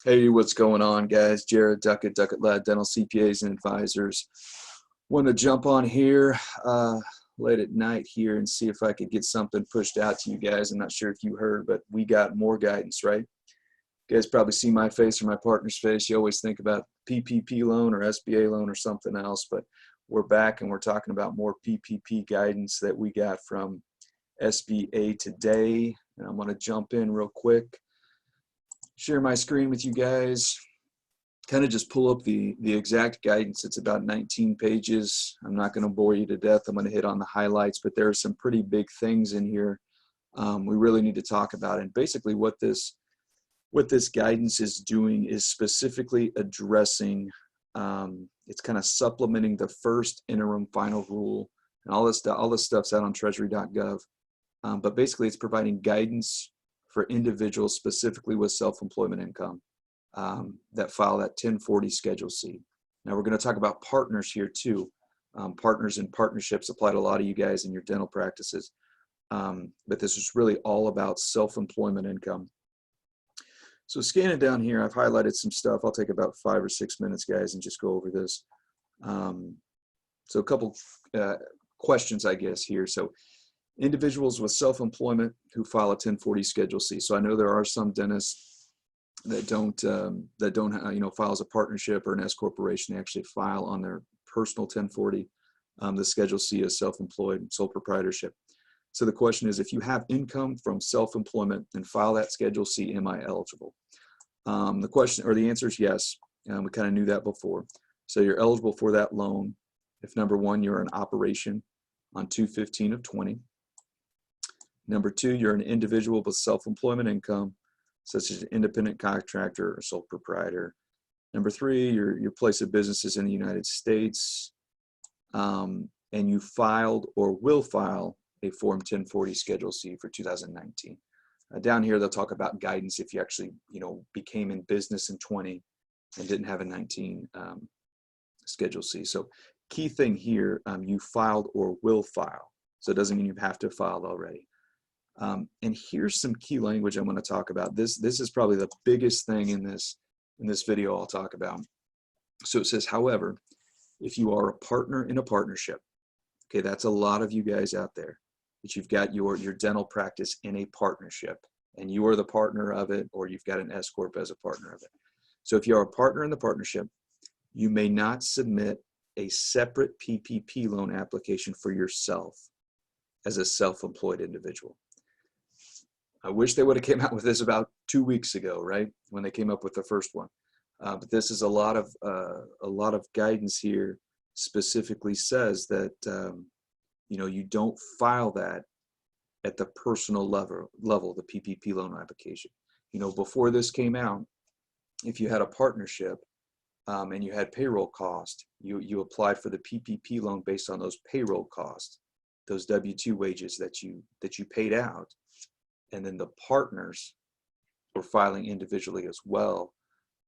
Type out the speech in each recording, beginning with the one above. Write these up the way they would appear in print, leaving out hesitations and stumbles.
Hey, what's going on, guys? Jared Duckett, Duckett Lad Dental CPAs and Advisors. Want to jump on here late at night here and see if I could get something pushed out to you guys. I'm not sure if you heard, but we got more guidance, right? You guys probably see my face or my partner's face. You always think about PPP loan or SBA loan or something else, but we're back and we're talking about more PPP guidance that we got from SBA today. And I'm going to jump in real quick, share my screen with you guys, kind of just pull up the exact guidance. It's about 19 pages. I'm not going to bore you to death. I'm going to hit on the highlights, but there are some pretty big things in here we really need to talk about. And basically what this guidance is doing is specifically addressing, it's kind of supplementing the first interim final rule, and all this stuff's out on treasury.gov. But basically it's providing guidance for individuals specifically with self-employment income that file that 1040 Schedule C. Now we're going to talk about partners here too. Partners and partnerships apply to a lot of you guys in your dental practices. But this is really all about self-employment income. So scanning down here, I've highlighted some stuff. I'll take about 5 or 6 minutes, guys, and just go over this. So a couple questions, I guess, here. So individuals with self-employment who file a 1040 Schedule C. So I know there are some dentists that don't file as a partnership or an S corporation. They actually file on their personal 1040. The Schedule C is self-employed, sole proprietorship. So the question is, if you have income from self-employment and file that Schedule C, am I eligible? The question or the answer is yes. We kind of knew that before. So you're eligible for that loan if, number one, you're an operation on 2/15 of 20. Number two, you're an individual with self-employment income, such as an independent contractor or sole proprietor. Number three, your place of business is in the United States, and you filed or will file a Form 1040 Schedule C for 2019. Down here, they'll talk about guidance if you actually, became in business in 20 and didn't have a 19 Schedule C. So key thing here, you filed or will file. So it doesn't mean you have to have filed already. And here's some key language I'm going to talk about. This is probably the biggest thing in this video I'll talk about. So it says, however, if you are a partner in a partnership, okay, that's a lot of you guys out there, that you've got your dental practice in a partnership and you are the partner of it, or you've got an S corp as a partner of it. So if you are a partner in the partnership, you may not submit a separate PPP loan application for yourself as a self-employed individual. I wish they would have came out with this about 2 weeks ago, right? When they came up with the first one. But this is a lot of guidance here specifically says that, you don't file that at the personal level, the PPP loan application. Before this came out, if you had a partnership and you had payroll cost, you applied for the PPP loan based on those payroll costs, those W-2 wages that you paid out. And then the partners were filing individually as well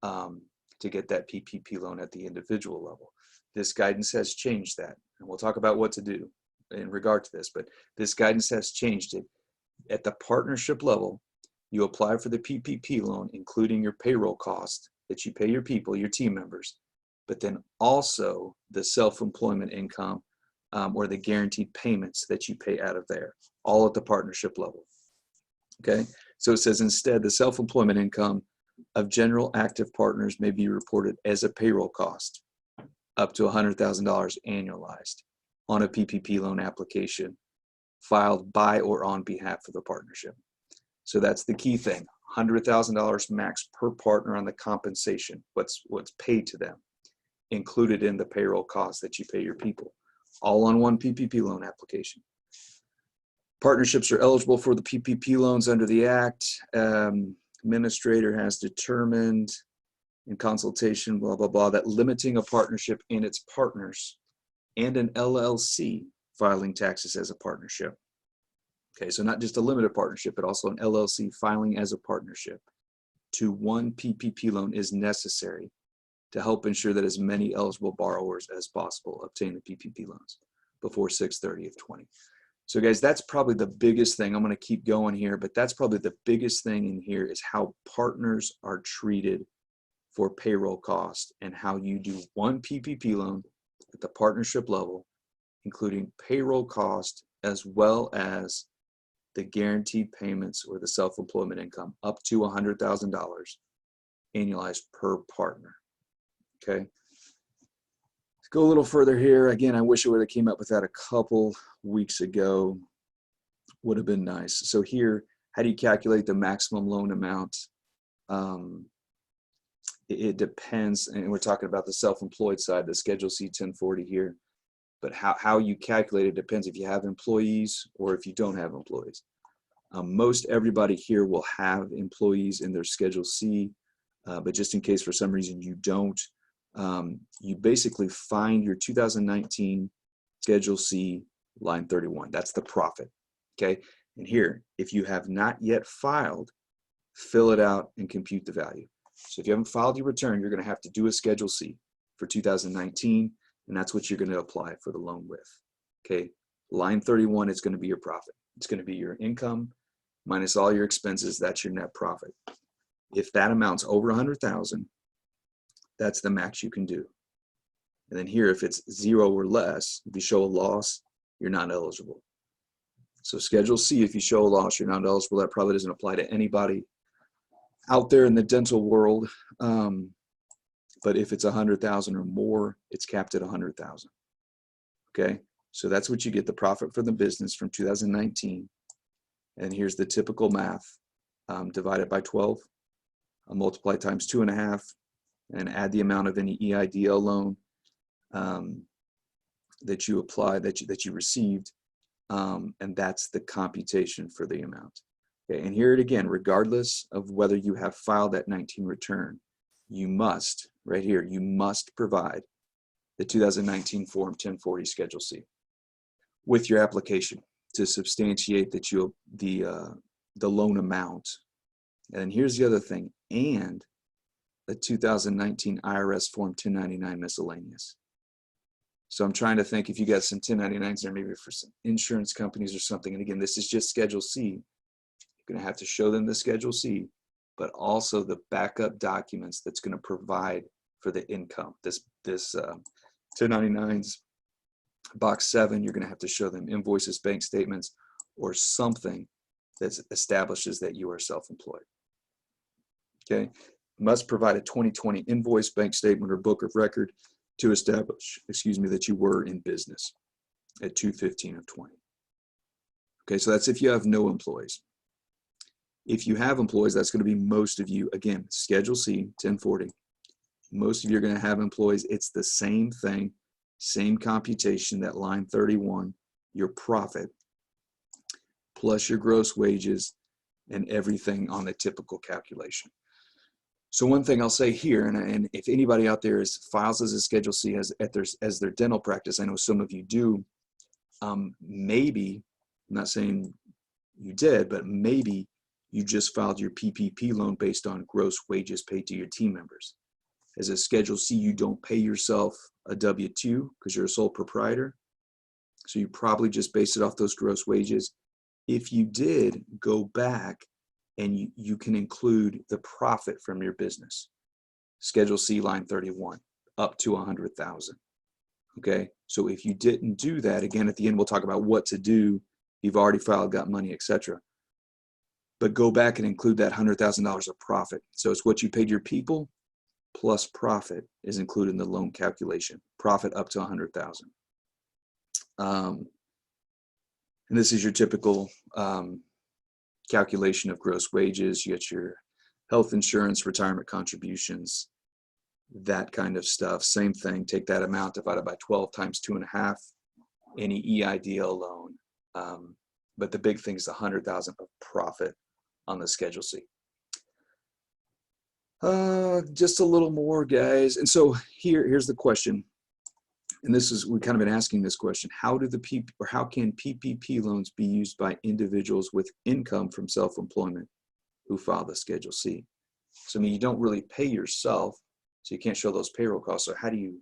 to get that PPP loan at the individual level. This guidance has changed that, and we'll talk about what to do in regard to this, but this guidance has changed it. At the partnership level, you apply for the PPP loan, including your payroll cost that you pay your people, your team members, but then also the self-employment income or the guaranteed payments that you pay out of there, all at the partnership level. Okay, so it says instead the self-employment income of general active partners may be reported as a payroll cost up to $100,000 annualized on a PPP loan application filed by or on behalf of the partnership. So that's the key thing, $100,000 max per partner on the compensation, what's paid to them, included in the payroll costs that you pay your people, all on one PPP loan application. Partnerships are eligible for the PPP loans under the Act. Administrator has determined in consultation, blah, blah, blah, that limiting a partnership and its partners and an LLC filing taxes as a partnership. Okay, so not just a limited partnership, but also an LLC filing as a partnership to one PPP loan is necessary to help ensure that as many eligible borrowers as possible obtain the PPP loans before 6/30 of 20. So guys, that's probably the biggest thing. I'm going to keep going here, but that's probably the biggest thing in here is how partners are treated for payroll cost and how you do one PPP loan at the partnership level, including payroll cost as well as the guaranteed payments or the self-employment income up to $100,000 annualized per partner. Okay. Let's go a little further here. Again, I wish I would have came up with that a couple weeks ago. Would have been nice. So here, how do you calculate the maximum loan amount? It depends, and we're talking about the self-employed side, the Schedule C 1040 here. But how you calculate it depends if you have employees or if you don't have employees. Most everybody here will have employees in their Schedule C, but just in case for some reason you don't, you basically find your 2019 Schedule C line 31. That's the profit, okay? And here, if you have not yet filed, fill it out and compute the value. So if you haven't filed your return, you're going to have to do a Schedule C for 2019, and that's what you're going to apply for the loan with. Okay, line 31 is going to be your profit. It's going to be your income minus all your expenses. That's your net profit. If that amounts over 100,000, that's the max you can do. And then here, if it's 0 or less, if you show a loss, you're not eligible. So Schedule C, if you show a loss, you're not eligible. That probably doesn't apply to anybody out there in the dental world. But if it's 100,000 or more, it's capped at 100,000. Okay, so that's what you get, the profit for the business from 2019. And here's the typical math: divided by 12, multiply times 2.5, and add the amount of any EIDL loan that you applied, that you received, and that's the computation for the amount. Okay, and here it again, regardless of whether you have filed that 19 return, you must, right here, you must provide the 2019 Form 1040 Schedule C with your application to substantiate that the loan amount. And then here's the other thing, and the 2019 Irs Form 1099 Miscellaneous. So I'm trying to think if you got some 1099s there, maybe for some insurance companies or something. And again, this is just Schedule C. You're going to have to show them the Schedule C, but also the backup documents that's going to provide for the income. This 1099s, box 7, you're going to have to show them invoices, bank statements, or something that establishes that you are self-employed. Okay, must provide a 2020 invoice, bank statement, or book of record to establish, that you were in business at 2/15 of 20. Okay, so that's if you have no employees. If you have employees, that's going to be most of you. Again, Schedule C, 1040. Most of you are going to have employees. It's the same thing, same computation, that line 31, your profit, plus your gross wages and everything on the typical calculation. So one thing I'll say here, and if anybody out there files as a Schedule C as their dental practice, I know some of you do, maybe, I'm not saying you did, but maybe you just filed your PPP loan based on gross wages paid to your team members. As a Schedule C, you don't pay yourself a W-2 because you're a sole proprietor. So you probably just base it off those gross wages. If you did, go back and you can include the profit from your business. Schedule C, line 31, up to 100,000. Okay, so if you didn't do that, again, at the end, we'll talk about what to do. You've already filed, got money, etc. But go back and include that $100,000 of profit. So it's what you paid your people plus profit is included in the loan calculation. Profit up to 100,000. And this is your typical calculation of gross wages. You get your health insurance, retirement contributions, that kind of stuff. Same thing. Take that amount divided by 12 times 2.5. Any EIDL loan. But the big thing is the 100,000 of profit on the Schedule C. Just a little more, guys. And so here's the question. And we've kind of been asking this question. How can PPP loans be used by individuals with income from self-employment who file the Schedule C? So I mean, you don't really pay yourself, so you can't show those payroll costs. So how do you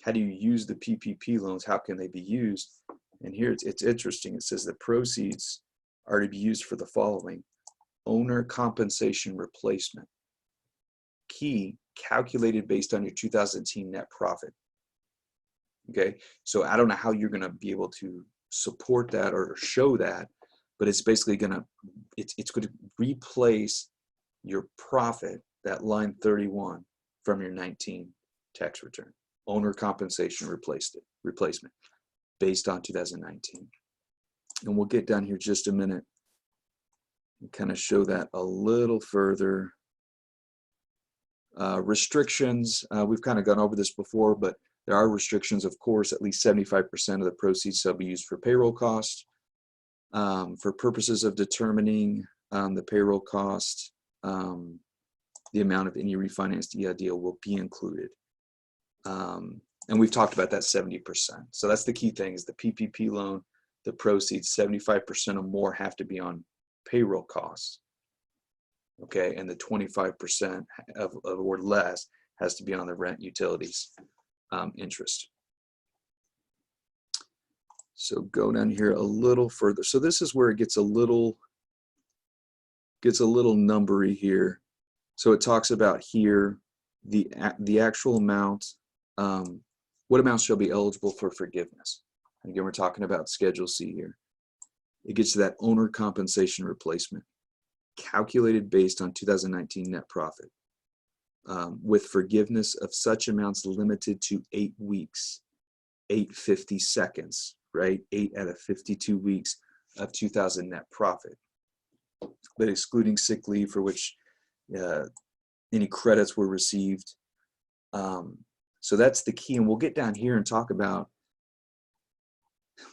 use the PPP loans? How can they be used? And here it's interesting. It says the proceeds are to be used for the following: owner compensation replacement. Key, calculated based on your 2010 net profit. Okay, so I don't know how you're going to be able to support that or show that, but it's basically going to, it's going to replace your profit, that line 31 from your 19 tax return. Owner compensation replacement based on 2019. And we'll get down here just a minute and kind of show that a little further. Restrictions, we've kind of gone over this before, but there are restrictions, of course. At least 75% of the proceeds shall be used for payroll costs. For purposes of determining the payroll cost, the amount of any refinanced deal will be included. And we've talked about that 70%. So that's the key thing, is the PPP loan, the proceeds, 75% or more have to be on payroll costs. Okay, and the 25% of or less has to be on the rent, utilities, interest. So go down here a little further. So this is where it gets a little numbery here. So it talks about here the actual amount, what amounts shall be eligible for forgiveness. Again, we're talking about Schedule C here. It gets to that owner compensation replacement, calculated based on 2019 net profit, with forgiveness of such amounts limited to 8 weeks, 850 seconds, right? 8 out of 52 weeks of 2000 net profit, but excluding sick leave for which any credits were received. So that's the key, and we'll get down here and talk about,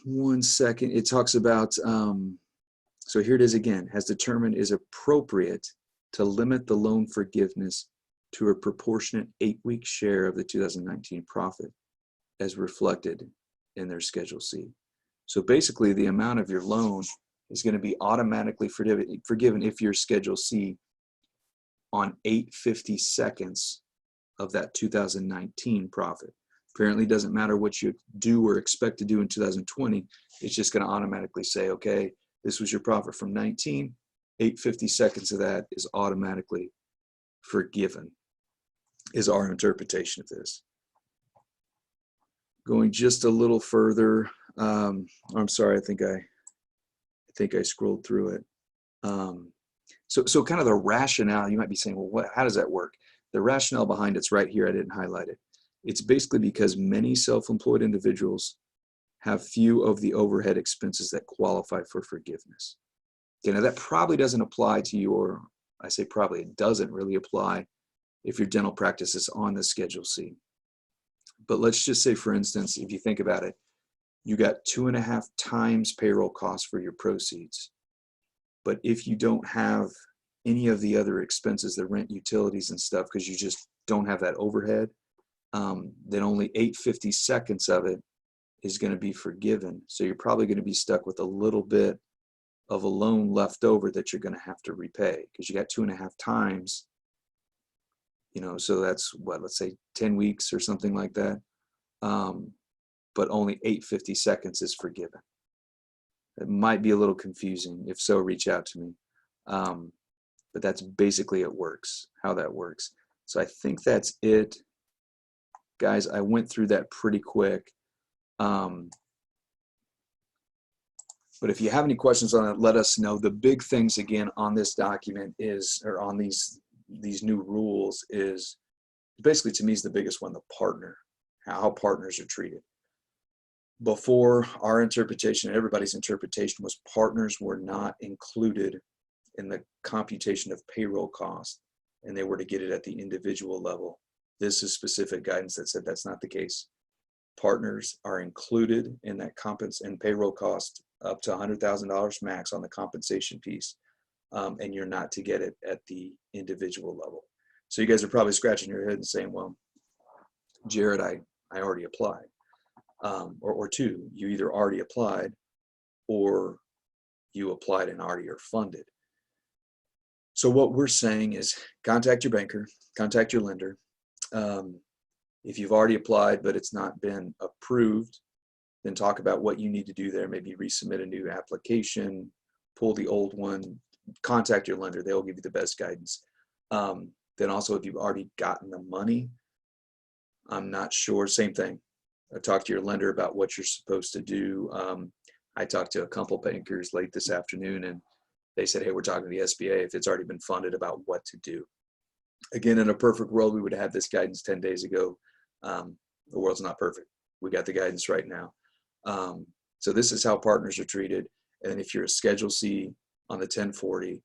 one second, it talks about, so here it is again, has determined is appropriate to limit the loan forgiveness to a proportionate 8-week share of the 2019 profit as reflected in their Schedule C. So basically the amount of your loan is going to be automatically forgiven if you're Schedule C on 850 seconds of that 2019 profit. Apparently, it doesn't matter what you do or expect to do in 2020. It's just going to automatically say, okay, this was your profit from 19, 850 seconds of that is automatically forgiven, is our interpretation of this. Going just a little further, I'm sorry, I think I scrolled through it. So kind of the rationale, you might be saying, well, how does that work? The rationale behind it's right here. I didn't highlight it. It's basically because many self-employed individuals have few of the overhead expenses that qualify for forgiveness. Okay, now that probably doesn't apply to you, or I say probably, it doesn't really apply if your dental practice is on the Schedule C. But let's just say, for instance, if you think about it, you got 2.5 times payroll costs for your proceeds. But if you don't have any of the other expenses, the rent, utilities, and stuff, because you just don't have that overhead, then only 850 seconds of it is going to be forgiven. So you're probably going to be stuck with a little bit of a loan left over that you're going to have to repay, because you got 2.5 times, so that's what, let's say 10 weeks or something like that. But only 850 seconds is forgiven. It might be a little confusing. If so, reach out to me. But that's basically how that works. So I think that's it. Guys, I went through that pretty quick. But if you have any questions on it, let us know. The big things again on this document or on these new rules is, basically to me is the biggest one, the partner, how partners are treated. Before, our interpretation, everybody's interpretation was partners were not included in the computation of payroll costs, and they were to get it at the individual level. This is specific guidance that said that's not the case. Partners are included in that and payroll cost up to $100,000 max on the compensation piece, and you're not to get it at the individual level. So you guys are probably scratching your head and saying, well, Jared, I already applied. Or two, you either already applied or you applied and already are funded. So what we're saying is contact your banker, contact your lender. If you've already applied but it's not been approved, then talk about what you need to do there. Maybe resubmit a new application, pull the old one, contact your lender. They'll give you the best guidance. Then also, if you've already gotten the money, I'm not sure. Same thing. Talk to your lender about what you're supposed to do. I talked to a couple bankers late this afternoon, and they said, hey, we're talking to the SBA if it's already been funded about what to do. Again, in a perfect world, we would have this guidance 10 days ago. The world's not perfect. We got the guidance right now. So this is how partners are treated. And if you're a Schedule C on the 1040,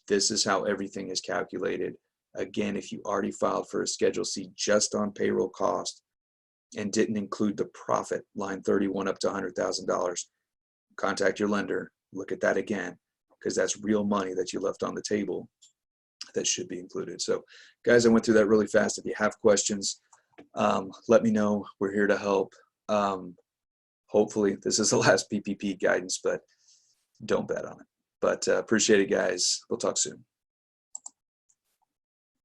this is how everything is calculated. Again, if you already filed for a Schedule C just on payroll cost and didn't include the profit, line 31 up to $100,000, contact your lender, look at that again, because that's real money that you left on the table that should be included. So guys, I went through that really fast. If you have questions, let me know. We're here to help. Hopefully this is the last PPP guidance, but don't bet on it. But appreciate it, guys. We'll talk soon.